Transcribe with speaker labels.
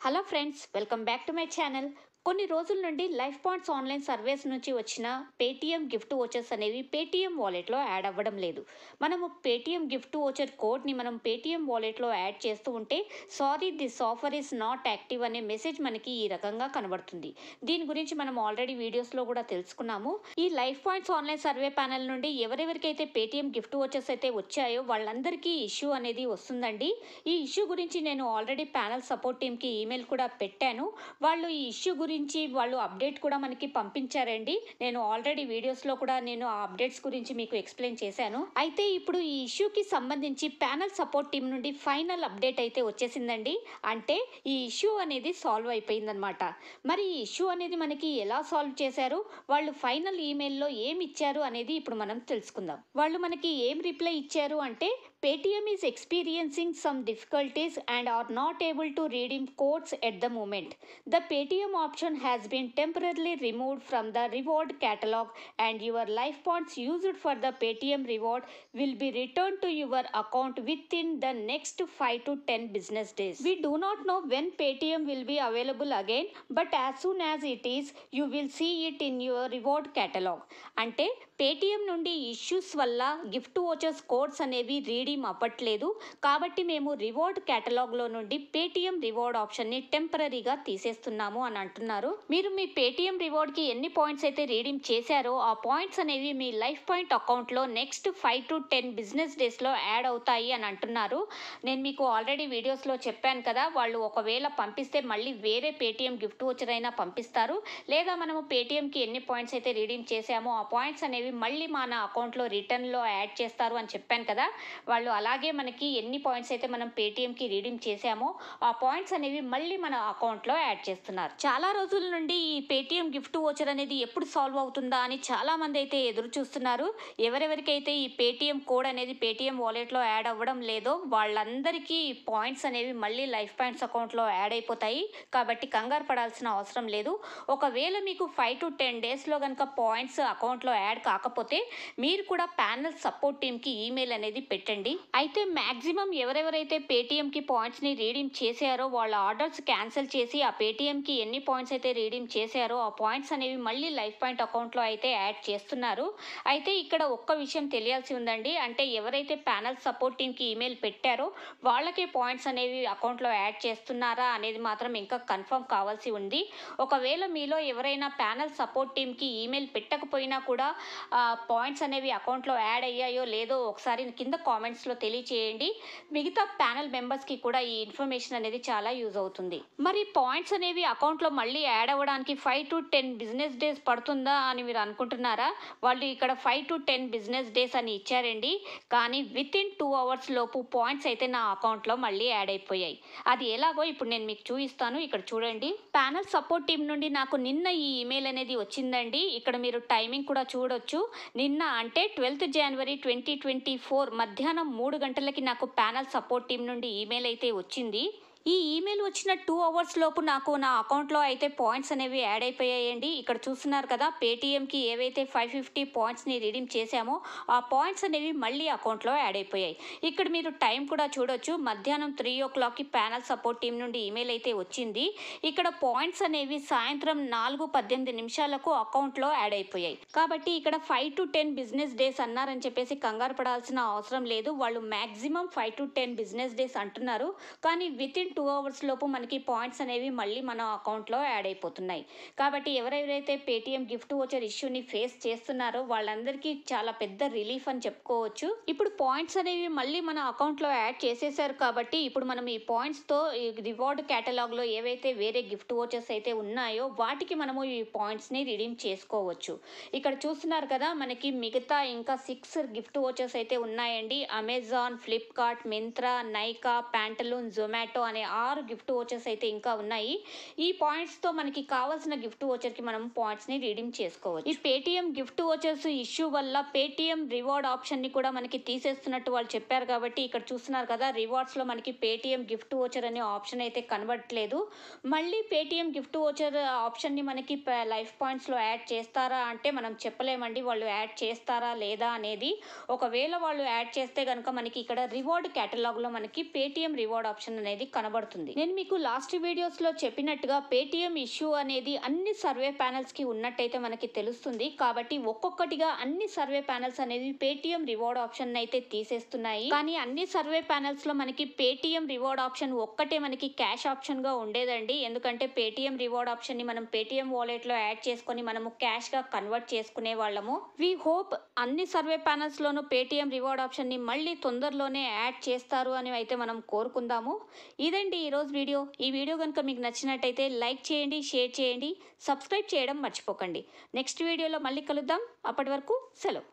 Speaker 1: Hello friends, welcome back to my channel. కొన్ని రోజుల నుండి లైఫ్ పాయింట్స్ ఆన్లైన్ సర్వేస్ నుంచి వచ్చిన పేటీఎం గిఫ్ట్ వోచర్స్ అనేవి పేటీఎం వాలెట్లో యాడ్ అవ్వడం లేదు. మనము పేటీఎం గిఫ్ట్ వోచర్ కోడ్ని మనం పేటీఎం వాలెట్లో యాడ్ చేస్తూ ఉంటే sorry this offer is not active అనే మెసేజ్ మనకి ఈ రకంగా కనబడుతుంది. దీని గురించి మనం ఆల్రెడీ వీడియోస్లో కూడా తెలుసుకున్నాము. ఈ life points online survey panel నుండి ఎవరెవరికైతే పేటీఎం గిఫ్ట్ వోచర్స్ అయితే వచ్చాయో వాళ్ళందరికీ ఇష్యూ అనేది వస్తుందండి. ఈ ఇష్యూ గురించి నేను ఆల్రెడీ ప్యానెల్ సపోర్ట్ టీమ్కి ఈమెయిల్ కూడా పెట్టాను. వాళ్ళు ఈ ఇష్యూ గురించి వాళ్ళు అప్డేట్ కూడా మనకి పంపించారండి. నేను ఆల్రెడీ వీడియోస్లో కూడా నేను ఆ అప్డేట్స్ గురించి మీకు ఎక్స్ప్లెయిన్ చేశాను. అయితే ఇప్పుడు ఈ ఇష్యూకి సంబంధించి ప్యానెల్ సపోర్ట్ టీం నుండి ఫైనల్ అప్డేట్ అయితే వచ్చేసిందండి. అంటే ఈ ఇష్యూ అనేది సాల్వ్ అయిపోయిందనమాట. మరి ఈ ఇష్యూ అనేది మనకి ఎలా సాల్వ్ చేశారు, వాళ్ళు ఫైనల్ ఈమెయిల్లో ఏమి ఇచ్చారు అనేది ఇప్పుడు మనం తెలుసుకుందాం. వాళ్ళు మనకి ఏం రిప్లై ఇచ్చారు అంటే, Paytm is experiencing some difficulties and are not able to redeem codes at the moment. The Paytm option has been temporarily removed from the reward catalog and your life points used for the Paytm reward will be returned to your account within the next 5 to 10 business days. We do not know when Paytm will be available again, but as soon as it is, you will see it in your reward catalog. అంటే Paytm నుండి issues వల్ల gift vouchers codes అనేవి redeem అవ్వట్లేదు, కాబట్టి మేము reward కేటలాగ్లో నుండి Paytm reward ఆప్షన్ని టెంపరీగా తీసేస్తున్నాము అని అంటున్నారు. మీరు మీ పేటీఎం రివార్డ్కి ఎన్ని పాయింట్స్ అయితే రీడీమ్ చేశారో ఆ పాయింట్స్ అనేవి మీ లైఫ్ పాయింట్ అకౌంట్లో నెక్స్ట్ 5 to 10 బిజినెస్ డేస్లో యాడ్ అవుతాయి అని అంటున్నారు. నేను మీకు ఆల్రెడీ వీడియోస్లో చెప్పాను కదా, వాళ్ళు ఒకవేళ పంపిస్తే మళ్ళీ వేరే పేటీఎం గిఫ్ట్ వోచర్ అయినా పంపిస్తారు, లేదా మనము పేటీఎంకి ఎన్ని పాయింట్స్ అయితే రీడీమ్ చేశామో ఆ పాయింట్స్ అనేవి మళ్ళీ మన అకౌంట్లో రిటర్న్లో యాడ్ చేస్తారు అని చెప్పాను కదా. వాళ్ళు అలాగే మనకి ఎన్ని పాయింట్స్ అయితే మనం పేటీఎంకి రీడీమ్ చేశామో ఆ పాయింట్స్ అనేవి మళ్ళీ మన అకౌంట్లో యాడ్ చేస్తున్నారు. చాలా రోజుల నుండి ఈ పేటీఎం గిఫ్ట్ వోచర్ అనేది ఎప్పుడు సాల్వ్ అవుతుందా అని చాలామంది అయితే ఎదురు చూస్తున్నారు. ఎవరెవరికైతే ఈ పేటీఎం కోడ్ అనేది పేటీఎం వాలెట్లో యాడ్ అవ్వడం లేదో వాళ్ళందరికీ పాయింట్స్ అనేవి మళ్ళీ లైఫ్ పాయింట్స్ అకౌంట్లో యాడ్ అయిపోతాయి. కాబట్టి కంగారు పడాల్సిన అవసరం లేదు. ఒకవేళ మీకు 5 to 10 డేస్లో కనుక పాయింట్స్ అకౌంట్లో యాడ్ కాకపోతే మీరు కూడా ప్యానెల్ సపోర్ట్ టీమ్కి ఈమెయిల్ అనేది పెట్టండి. అయితే మ్యాక్సిమం ఎవరెవరైతే పేటీఎంకి పాయింట్స్ని రీడీమ్ చేశారో వాళ్ళ ఆర్డర్స్ క్యాన్సిల్ చేసి ఆ పేటీఎంకి ఎన్ని పాయింట్స్ అయితే రీడీమ్ చేశారో ఆ పాయింట్స్ అనేవి మళ్ళీ లైఫ్ పాయింట్ అకౌంట్లో అయితే యాడ్ చేస్తున్నారు. అయితే ఇక్కడ ఒక్క విషయం తెలియాల్సి ఉందండి. అంటే ఎవరైతే ప్యానెల్ సపోర్ట్ టీమ్కి ఈమెయిల్ పెట్టారో వాళ్ళకే పాయింట్స్ అనేవి అకౌంట్లో యాడ్ చేస్తున్నారా అనేది మాత్రం ఇంకా కన్ఫర్మ్ కావాల్సి ఉంది. ఒకవేళ మీలో ఎవరైనా ప్యానెల్ సపోర్ట్ టీమ్కి ఈమెయిల్ పెట్టకపోయినా కూడా పాయింట్స్ అనేవి అకౌంట్లో యాడ్ అయ్యాయో లేదో ఒకసారి కింద కామెంట్స్లో తెలియచేయండి. మిగతా ప్యానెల్ మెంబర్స్కి కూడా ఈ ఇన్ఫర్మేషన్ అనేది చాలా యూజ్ అవుతుంది. మరి పాయింట్స్ అనేవి అకౌంట్లో మళ్ళీ యాడ్ అవ్వడానికి 5 to 10 బిజినెస్ డేస్ పడుతుందా అని మీరు అనుకుంటున్నారా? వాళ్ళు ఇక్కడ 5 to 10 బిజినెస్ డేస్ అని ఇచ్చారండి, కానీ వితిన్ 2 hours లోపు పాయింట్స్ అయితే నా అకౌంట్లో మళ్ళీ యాడ్ అయిపోయాయి. అది ఎలాగో ఇప్పుడు నేను మీకు చూపిస్తాను. ఇక్కడ చూడండి, ప్యానెల్ సపోర్ట్ టీం నుండి నాకు నిన్న ఈ ఈమెయిల్ అనేది వచ్చిందండి. ఇక్కడ మీరు టైమింగ్ కూడా చూడొచ్చు. నిన్న అంటే 12th January 2024 మధ్యాహ్నం 3 గంటలకి నాకు ప్యానెల్ సపోర్ట్ టీం నుండి ఈమెయిల్ అయితే వచ్చింది. ఈ ఈమెయిల్ వచ్చిన 2 hours లోపు నాకు నా అకౌంట్లో అయితే పాయింట్స్ అనేవి యాడ్ అయిపోయాయండి. ఇక్కడ చూస్తున్నారు కదా, పేటీఎంకి ఏవైతే 550 పాయింట్స్ని రీడీమ్ చేశామో ఆ పాయింట్స్ అనేవి మళ్ళీ అకౌంట్లో యాడ్ అయిపోయాయి. ఇక్కడ మీరు టైం కూడా చూడొచ్చు. మధ్యాహ్నం 3 o'clockకి ప్యానెల్ సపోర్ట్ టీం నుండి ఈమెయిల్ అయితే వచ్చింది. ఇక్కడ పాయింట్స్ అనేవి సాయంత్రం 4:18 అకౌంట్లో యాడ్ అయిపోయాయి. కాబట్టి ఇక్కడ 5 to 10 బిజినెస్ డేస్ అన్నారని చెప్పేసి కంగారు పడాల్సిన అవసరం లేదు. వాళ్ళు మ్యాక్సిమం 5 to 10 బిజినెస్ డేస్ అంటున్నారు, కానీ వితిన్ 2 hours లోపు మనకి పాయింట్స్ అనేవి మళ్ళీ మన అకౌంట్లో యాడ్ అయిపోతున్నాయి. కాబట్టి ఎవరెవరైతే పేటీఎం గిఫ్ట్ వోచర్ ఇష్యూని ఫేస్ చేస్తున్నారో వాళ్ళందరికీ చాలా పెద్ద రిలీఫ్ అని చెప్పుకోవచ్చు. ఇప్పుడు పాయింట్స్ అనేవి మళ్ళీ మన అకౌంట్లో యాడ్ చేసేసారు కాబట్టి ఇప్పుడు మనం ఈ పాయింట్స్తో ఈ రివార్డ్ కేటలాగ్లో ఏవైతే వేరే గిఫ్ట్ వోచర్స్ అయితే ఉన్నాయో వాటికి మనము ఈ పాయింట్స్ని రిడీమ్ చేసుకోవచ్చు. ఇక్కడ చూస్తున్నారు కదా, మనకి మిగతా ఇంకా 6 గిఫ్ట్ వోచర్స్ అయితే ఉన్నాయండి. అమెజాన్, ఫ్లిప్కార్ట్, మింత్రా, నైకా, ప్యాంటలూన్, జొమాటో అనే 6 గిఫ్ట్ వోచర్స్ అయితే ఇంకా ఉన్నాయి. ఈ పాయింట్స్తో మనకి కావాల్సిన గిఫ్ట్ వోచర్కి మనం పాయింట్స్ని రీడీమ్ చేసుకోవచ్చు. ఈ పేటీఎం గిఫ్ట్ వోచర్స్ ఇష్యూ వల్ల పేటీఎం రివార్డ్ ఆప్షన్ని కూడా మనకి తీసేస్తున్నట్టు వాళ్ళు చెప్పారు. కాబట్టి ఇక్కడ చూస్తున్నారు కదా, రివార్డ్స్లో మనకి పేటీఎం గిఫ్ట్ వోచర్ అనే ఆప్షన్ అయితే కనబడట్లేదు. మళ్ళీ పేటీఎం గిఫ్ట్ వోచర్ ఆప్షన్ని మనకి లైఫ్ పాయింట్స్లో యాడ్ చేస్తారా అంటే మనం చెప్పలేమండి వాళ్ళు యాడ్ చేస్తారా లేదా అనేది. ఒకవేళ వాళ్ళు యాడ్ చేస్తే కనుక మనకి ఇక్కడ రివార్డ్ కేటలాగ్లో మనకి పేటీఎం రివార్డ్ ఆప్షన్ అనేది కనబడుతుంది. కనబడుతుంది. నేను మీకు లాస్ట్ వీడియోస్లో చెప్పినట్టుగా పేటిఎం ఇష్యూ అనేది అన్ని సర్వే ప్యానెల్స్కి ఉన్నట్టయితే మనకి తెలుస్తుంది. కాబట్టి ఒక్కొక్కటిగా అన్ని సర్వే ప్యానెల్స్ అనేవి పేటిఎం రివార్డ్ ఆప్షన్ అయితే తీసేస్తున్నాయి. కానీ అన్ని సర్వే ప్యానెల్స్లో మనకి పేటిఎం రివార్డ్ ఆప్షన్ ఒక్కటే మనకి క్యాష్ ఆప్షన్గా ఉండేదండి. ఎందుకంటే పేటిఎం రివార్డ్ ఆప్షన్ని మనం పేటిఎం వాలెట్లో యాడ్ చేసుకొని మనము క్యాష్గా కన్వర్ట్ చేసుకునే వాళ్ళము. వి హోప్ అన్ని సర్వే ప్యానెల్స్లోనూ పేటిఎం రివార్డ్ ఆప్షన్ని మళ్ళీ తొందరలోనే యాడ్ చేస్తారు అని అయితే మనం కోరుకుందాము. ఇదండి ఈరోజు వీడియో. ఈ వీడియో కనుక మీకు నచ్చినట్టయితే లైక్ చేయండి, షేర్ చేయండి, సబ్స్క్రైబ్ చేయడం మర్చిపోకండి. నెక్స్ట్ వీడియోలో మళ్ళీ కలుద్దాం. అప్పటి వరకు సెలవు.